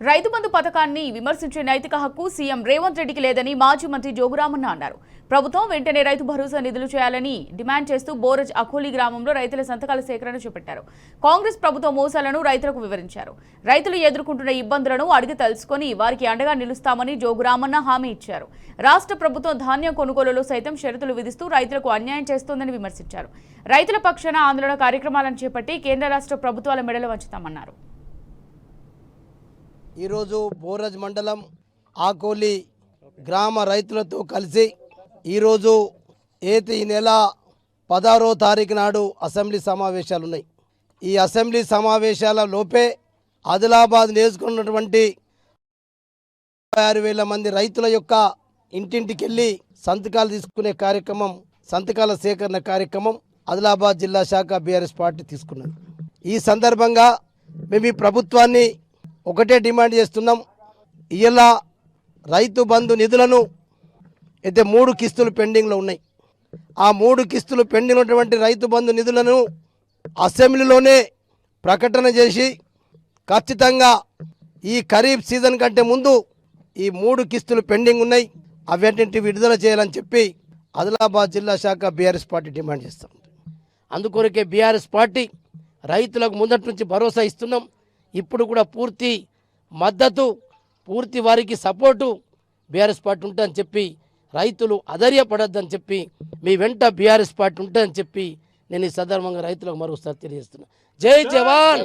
రైతు బంధు పథకాన్ని విమర్శించే నైతిక హక్కు సీఎం రేవంత్ రెడ్డికి లేదని మాజీ మంత్రి జోగురామన్న అన్నారు. ప్రభుత్వం వెంటనే రైతు భరోసా నిధులు చేయాలని డిమాండ్ చేస్తూ బోరజ్ అఖోలి గ్రామంలో రైతుల సంతకాల సేకరణ చేపట్టారు. కాంగ్రెస్ ప్రభుత్వ మోసాలను రైతులకు వివరించారు. రైతులు ఎదుర్కొంటున్న ఇబ్బందులను అడిగి తెలుసుకుని వారికి అండగా నిలుస్తామని జోగురామన్న హామీ ఇచ్చారు. రాష్ట్ర ప్రభుత్వం ధాన్యం కొనుగోలులో సైతం షరతులు విధిస్తూ రైతులకు అన్యాయం చేస్తోందని విమర్శించారు. రైతుల పక్షాన ఆందోళన కార్యక్రమాలను చేపట్టి కేంద్ర రాష్ట్ర ప్రభుత్వాల మెడలు వంచుతామన్నారు. ఈరోజు బోరజ్ మండలం ఆకోలి గ్రామ రైతులతో కలిసి ఈరోజు ఈ నెల 16వ తారీఖు నాడు అసెంబ్లీ సమావేశాలు ఉన్నాయి. ఈ అసెంబ్లీ సమావేశాల లోపే ఆదిలాబాద్ నియోజకవర్గంలోని 56,000 మంది రైతుల యొక్క ఇంటింటికి వెళ్ళి సంతకాలు తీసుకునే కార్యక్రమం, సంతకాల సేకరణ కార్యక్రమం ఆదిలాబాద్ జిల్లా శాఖ బీఆర్ఎస్ పార్టీ తీసుకున్నది. ఈ సందర్భంగా మేము ఈ ప్రభుత్వాన్ని ఒకటే డిమాండ్ చేస్తున్నాం. ఇవాళ రైతు బంధు నిధులను అయితే 3 కిస్తులు పెండింగ్లో ఉన్నాయి. ఆ 3 కిస్తులు పెండింగ్ ఉన్నటువంటి రైతు బంధు నిధులను అసెంబ్లీలోనే ప్రకటన చేసి ఖచ్చితంగా ఈ ఖరీఫ్ సీజన్ కంటే ముందు ఈ 3 కిస్తులు పెండింగ్ ఉన్నాయి, అవన్నింటినీ విడుదల చేయాలని చెప్పి ఆదిలాబాద్ జిల్లా శాఖ బీఆర్ఎస్ పార్టీ డిమాండ్ చేస్తాం. అందుకొరకే బీఆర్ఎస్ పార్టీ రైతులకు ముందటి నుంచి భరోసా ఇస్తున్నాం. ఇప్పుడు కూడా పూర్తి మద్దతు, పూర్తి వారికి సపోర్టు బీఆర్ఎస్ పార్టీ ఉంటుందని చెప్పి, రైతులు అధైర్యపడొద్దని చెప్పి, మీ వెంట బీఆర్ఎస్ పార్టీ ఉంటుందని చెప్పి నేను ఈ సందర్భంగా రైతులకు మరోసారి తెలియజేస్తున్నా. జై జవాన్.